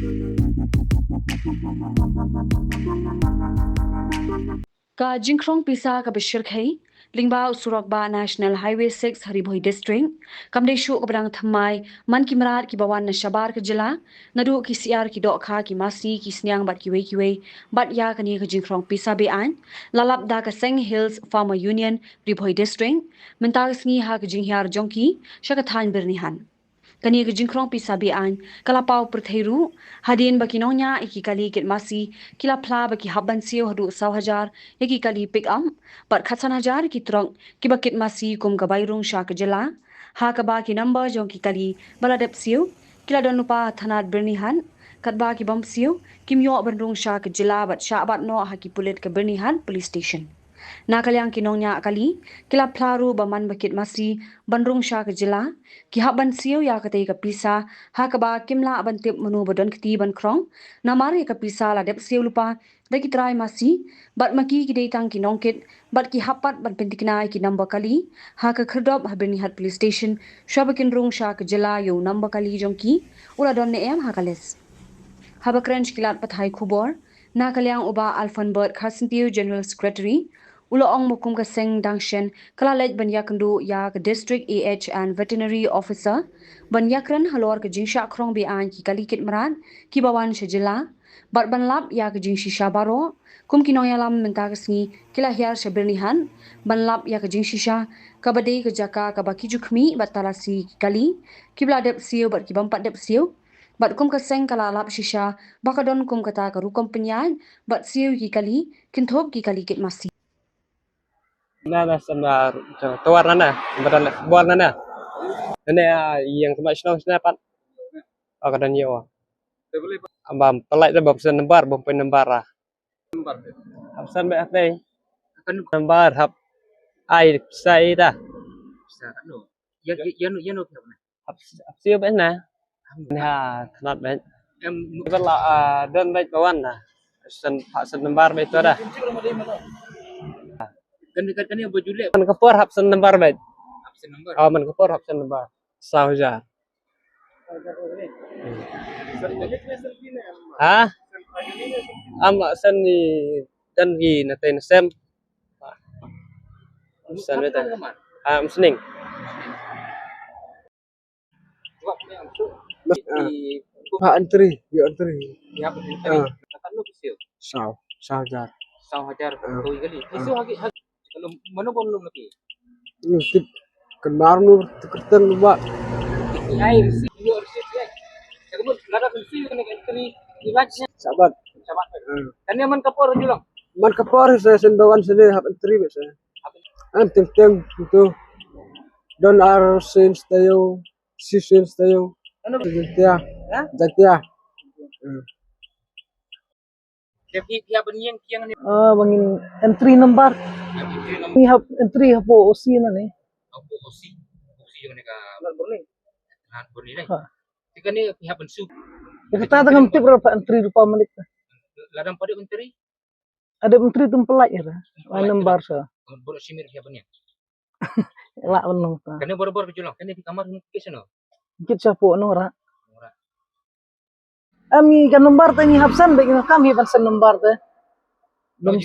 Ka Jinkrong Pisa ka Bashir Khai, Lingba Usurokba National Highway 6 Haribhoi District, Kamdeshu Kabadang Thamai, Man Kimrat ki Bawan na Shabar ka Jila, Nadu ki Siar ki Dokha ki Masi ki Snyang bat kiwe, Bat Ya kani ka Jinkrong Pisa Bean, Lalap da ka Seng Hills Farmer Union Ribhoi District, Mentagas ngi ha ka Jinghyar Jongki, Shakathan Birnihan. Kani ke jingkrong pisabian kalapau pertheiru hadin baki nonya iki kali kit masi kila pla baki haban sio hadu 1,000 iki kali pick up par khatsan hajar ki trong ki bakit masi kum kabairung sha ke jela ha ka ba ki number jong ki kali baladep sio kila don lupa thanat bernihan kat ba ki bam sio kimyo bandung sha ke jela bat sha bat no ha ki pulit ke bernihan police station Nakalyang kinongnya kali, kila plaru baman bakit masi, bandrung sya ke jela, ki haban siyo ya kate ka pisa, hakaba kimla abantip menu badon keti ban krong, namari ka pisa la dep siyo lupa, daki try masi, bat maki ki datang kinongkit, bat ki hapat ban pentiknai ki namba kali, haka kerdop habirni hat police station, syabakin rung sya ke jela yo namba kali jongki, ula don neem hakalis. Haba krench kilat pathai kubor, nakalyang uba Alfanbert Carsentiu General Secretary, Ulo ong mukum ka seng dangshen kalalej ban yakandu yak District AH and Veterinary Officer ban yakran halor ka jingsha krong bi an ki kalikit maran ki bawan shajila bat ban lap yak jingshi shabaro kum kinoyalam mentagasni kila hiar shabirnihan ban lap yak jingshi sha kabade ka jaka ka baki jukmi bat talasi kali kibla dep siu bat ki bampat dep siu bat kum ka seng kala lap shisha bakadon kum kata ka rukom penyan bat siu ki kali kinthop ki kalikit masi Nana sama tuar nana, badal buat nana. Nana yang cuma senang dapat. Aku dan yo. Ambam pelai tu bapsan nembar, bapun nembar lah. Bapsan be apa? Nembar hab ai sai dah. Yan Hab siu be na. Nah, kenat be. Kalau dan baik kawan lah. Sen nembar be tu dah. kan yang berjulek Man kapur hab sen nembar be. absen number Oh, man kapur hab sen nembar. 1,000. Hah? Sen ni dan gi na ten sem. Sen beta. Sening. Pak antri, ya antri. ya kan lu kecil Sao jar. sau hajar tuh kali itu kalau mana pun belum lagi Tip kenar nur tekerteng lu Pak. air sih lu harus ya kemudian nada kunci kan entry ilajnya Sabat. sama kan yang kapor julang Man kapor saya sendawan sini hab antri be saya. Tem itu. Don ar since tayo, si since tayo. ano Jatia. Hah? Jatia. dia benian yang ni Bangin entry number. Ni hap entry hapo osi na ni. aku osi yang ni ka Nak berni. nan boni lai Ha. tiga ni pihak pensu Kita tengah tip berapa entry rupa menit. ladang pada menteri Ada entry tempelak ya. Number sa. baru simir pihak benian Elak menung ta. kan baru kejulang kan di kamar mungkin no Kit sapo no ra. Ami kan number ta ni hapsan be kami pansan number ta. Belum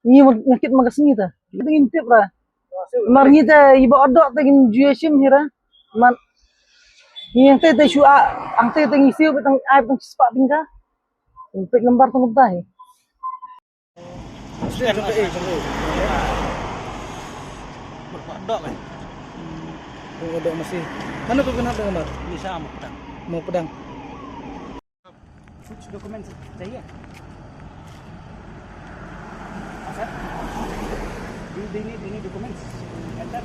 ni ngakit magasni ta. Kita intip ra. Mar ni ta iba odok ta gin juesim hira. Man ni yang te shu ang te ngisi betang ai betang sepak tingka. Untuk number tu ta. Berkodok kan? Berkodok masih. Mana tuh kenapa gambar? Bisa mau pedang. Mau pedang. Dokumen saya. Asal? Ini dokumen. Enter.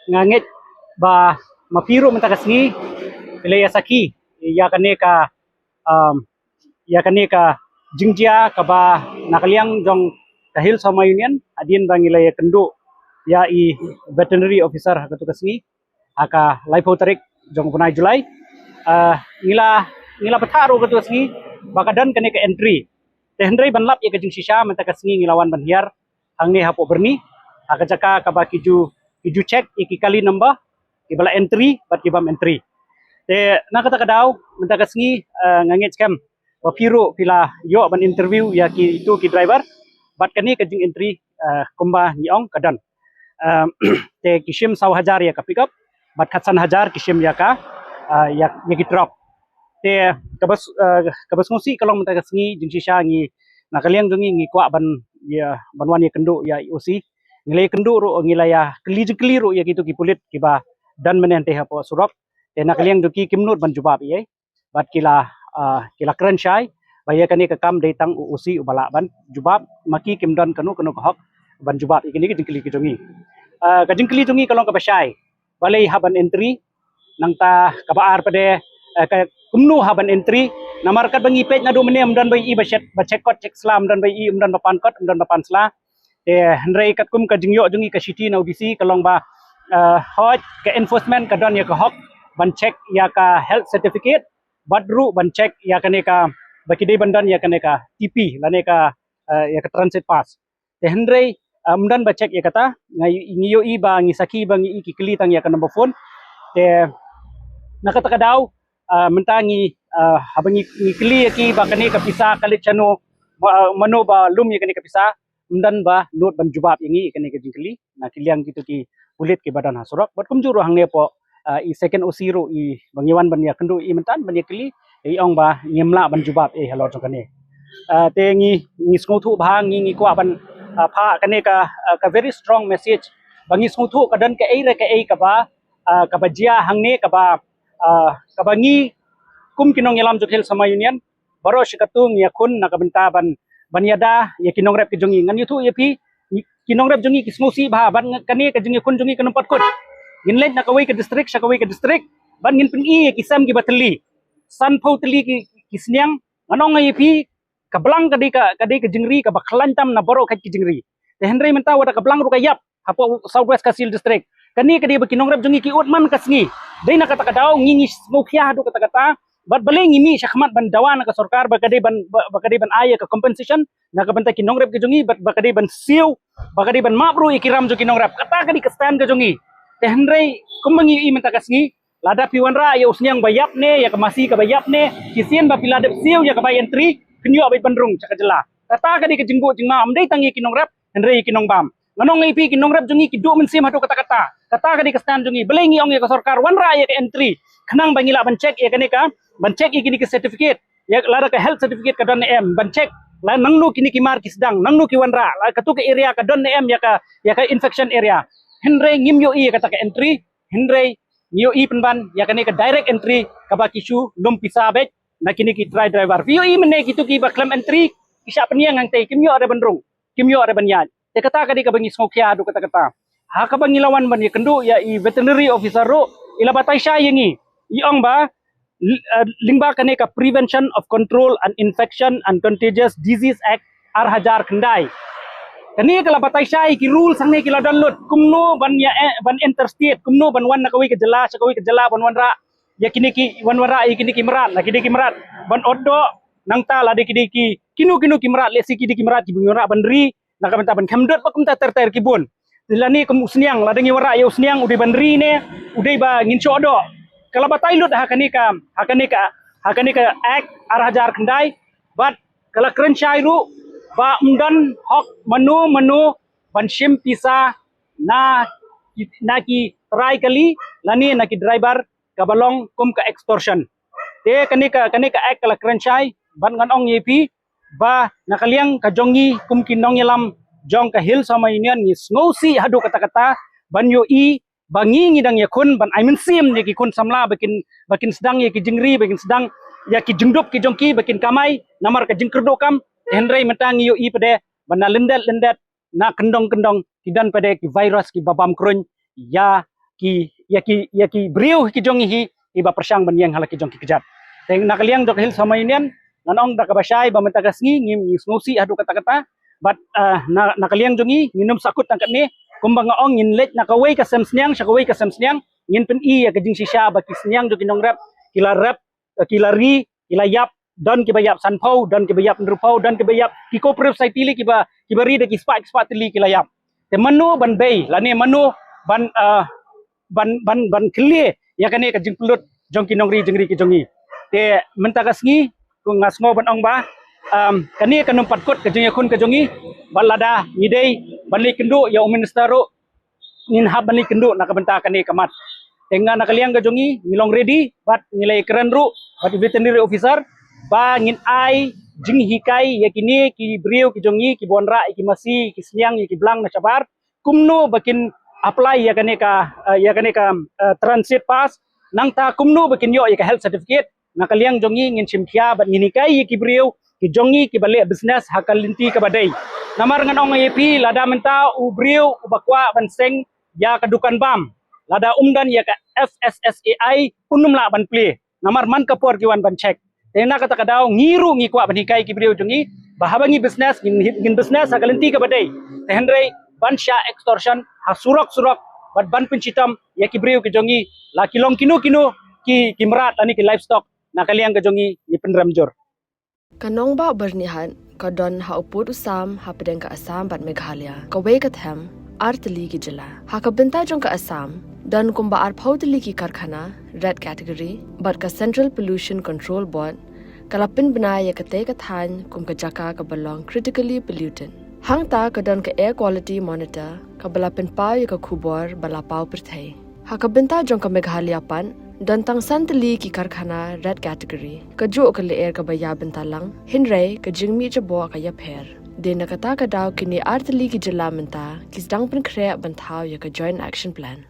Ngangit ba mapiru mentagasngi ilaya saki ya kane ka jingjia ka ba nakaliang jong kahil sama union adin bang ilaya kendu ya veterinary officer katugasngi aka life tarik jong punai Julai ngila patharu katugasngi bakadan kane ka entry tehendrai banlap ya ka jingsisha mentagasngi ngilawan banhiar hang ni hapo berni aka jaka kaba kiju check iki kali number kibala entry bat kibam entry te nakata kadau mentaka sengi ngangit scam wapiru pila yo ban interview ya ki itu ki driver bat kani kajing entry kumba niong kadan te kishim 1,000 ya ka pick up bat khatsan 1,000 kishim ya ka ya ki drop te kabas ngosi kalong mentaka sengi jing sisa ngi nakaliang jongi ngi kwa ban ya banwan ya kendo ya osi ngilai kendo ro ngilaya keli ro ya gitu ki pulit kiba dan menente hapo surok te nakaliang doki kimnut ban jubab ye bat kila keren syai baya kani ka kam datang usi ubala ban jubab maki kimdan kanu hok ban jubab ikini ki jingkli ki jongi ka jingkli jongi kalong ka basai balai haban entry nang ta kabaar pade ka kumnu haban entry namar kat bangi page nadu menem dan bai i bacekot cek slam dan bai i dan bapan kot dan bapan sla hendrai kat kum ka jingyo jongi ka city na audisi kalong ba hot ke enforcement ka don ya ka hok ban check ya ka health certificate badru ban check ya kane ka bakide bandan ya kane ka TP lane ka ya ka transit pass te hendrai umdan ba check ya kata ngiyo i ba ngisaki ba ngi kikli tang ya ka number phone te nakata kadau mentangi habangi kli ki ba kane ka pisa kalit chano mano ba lum ya kane ka pisa umdan ba not ban jubab ingi kane ka jingkli na kiliang gitu ki kulit ke badan hasurok bat kumjuru hangne po i second osiro i bangiwan ban ya kendo i mentan ban ya kli i ong ba ngemla ban jubab halo jokane te ngi skothu ba ngi ko ban pha kane ka very strong message bangi skothu kadan ke ai ka ba jia hangne ka ba ngi kum kinong yalam jokhel sama union baro shikatung ya kun na kabenta ban yada ya kinong rep ke jongi ngan yuthu ya pi kinong rep jongi kismosi ba ban kane ka jongi kun jongi kanumpat kut ginlet na kawai ke district sakawai ke district ban ngin pin i kisam ki batli san pautli ki kisnyang anong ngai pi kablang kadi ka jingri ka baklantam na baro ka jingri te hendrai menta wada kablang ru kayap hapo southwest kasil district kani kadi ba kinong rep jongi ki utman kasngi dai na kata kadau ngingi smokia do kata bat baleng imi syakmat ban dawan ka sarkar bakade ban aya ka compensation na ka banta kinong rep ke jongi bakade ban siu bakade ban mabru ikiram jo kinong rep kata kadi ka stand ke jongi te hendrai kumangi i menta kasngi lada piwanra ya usnyang bayap ne ya kamasi ka bayap ne kisien ba piladep siu ya ka bay entry kenyo abay bandrung caka jela kata kadi ke jinggo jingma amdai tangi kinong rep hendrai kinong bam nganong ngai pi kinong rep jongi ki do men sim hatu kata kadi ka stand jongi belengi ong ya ka sarkar wanra ya ka entry khanang bangila ban check ya kane ka ban check ikini ke certificate ya lara ka health certificate ka don em ban check la nangnu kini ki mar kisdang nangnu ki wanra la katu ke area ka don em ya ka infection area hendrai ngimyo i kata ka entry hendrai ngio i penban ya kane ka direct entry ka ba kisu lum pisa bet na kini ki try driver vio i mene kitu ki ba claim entry kisya peniang ang te kimyo ada bandrung kimyo ada banyad te kata kadi ka bangi smokia do kata ha ka bangilawan ban ya kendo ya i veterinary officer ro ila batai sya yengi iong ba lingba kane ka Prevention of Control and Infection and Contagious Disease Act R1000 kendai kani kala batai syai ki rule sangne kila download kumno ban interstate kumno ban wan nakawi ke jela ban wanra ya kini ki wanra kini ki merat na kini ki merat ban oddo nang ta la de kini ki kinu ki merat le si kini ki merat ki bungra ban ri na ka ban khamdot ba kum ta ter kibun dilani kum usniang la de ngi wara ya usniang udai ban ri ne udai ba ngin chodo kala batai lut hakani ka act R1000 kendai bat kala keren syai ru ba umdan hok menu ban shim pisa na ki try kali lani na ki driver kabalong kum ka extortion te kani ka act kala keren syai ban ngan ong yepi ba nakaliang ka jongi kum kinong yalam jong ka hill sama union ni ngosi hadu kata ban yo i bangi ngidang yakun ban aimin sim ni ki kun samla bakin sedang ya ki jingri bakin sedang ya ki jingdup ki jongki bakin kamai namar ka jingkerdo kam hendrai mentangi yo i pade bana lendet na kendong kidan pade ki virus ki babam krun ya ki briu ki jongi hi iba persang ban yang hala ki jongki kejat teng nakaliang dok hil sama union nanong da kabasai ba menta kasngi ngim ngosi adu kata bat nakaliang jongi nginum sakut tangkat ni kumbang ong ngin let nakaway ka semsniang ngin pen i ya kajing sisya ba kisniang jo kinong rap kila ri kila yap dan kibayap sanpau dan kibayap nerupau dan kibayap ki cooperative society li kiba ri de ki spak li kilayap te manu ban bay lani manu ban ban clear ya kane ka jing pelut jong ki nongri jengri ki jongi te mentakas ngi ku ngasngo ban ong ba kani ka numpat kot ka jing kun ka jongi balada ngidei banli kendu ya minister ngin hab banli kendu nak benta kani kamat tenga nakaliang ka jongi ngilong ready bat ngilai keren ru bat veterinary officer ba ngin ai jing hikai yakini ki brio ki jongi ki bonra ki masi ki siang ki blang na sabar kumno bakin apply yakane ka transit pass nang ta kumno bakin yo ya health certificate nakaliang jongi ngin simkhia bat ngin hikai ki brio ki jongi ki balik business hakal linti ka badai namar nganong ap lada menta u brio u bakwa ban seng ya kadukan bam lada umdan ya ka FSSAI punum la ban play namar man kapor ki wan ban check tena kata kadau ngiru ngi kwa banikai ki brio jongi bahabangi business ngin business akalenti ka badai tehenrei ban sha extortion ha surok bat ban pencitam ya ki brio ki jongi la kilong kinu ki merat ani ki livestock nakaliang ka jongi ni penramjor kanong ba bernihan kadon ha uput usam ha pedeng ka Assam bat Meghalaya ka we ka them artli ki jila ha ka benta jong ka Assam dan kumba ar phautli ki karkhana red category but ka Central Pollution Control Board kalapin banaya ka te ka than kum ka jaka ka belong critically polluted hang ta ka don ka air quality monitor ka balapin pa ya ka khubor balapau prthai ha ka benta jong ka Meghalaya pan dan tang santli ki karkhana red category ka jo ka le air ka baya benta lang hinrei ka jingmi jabo ka ya pher de na ka ta ka daw kini artli ki jila menta ki dang pen khre banthaw ya ka joint action plan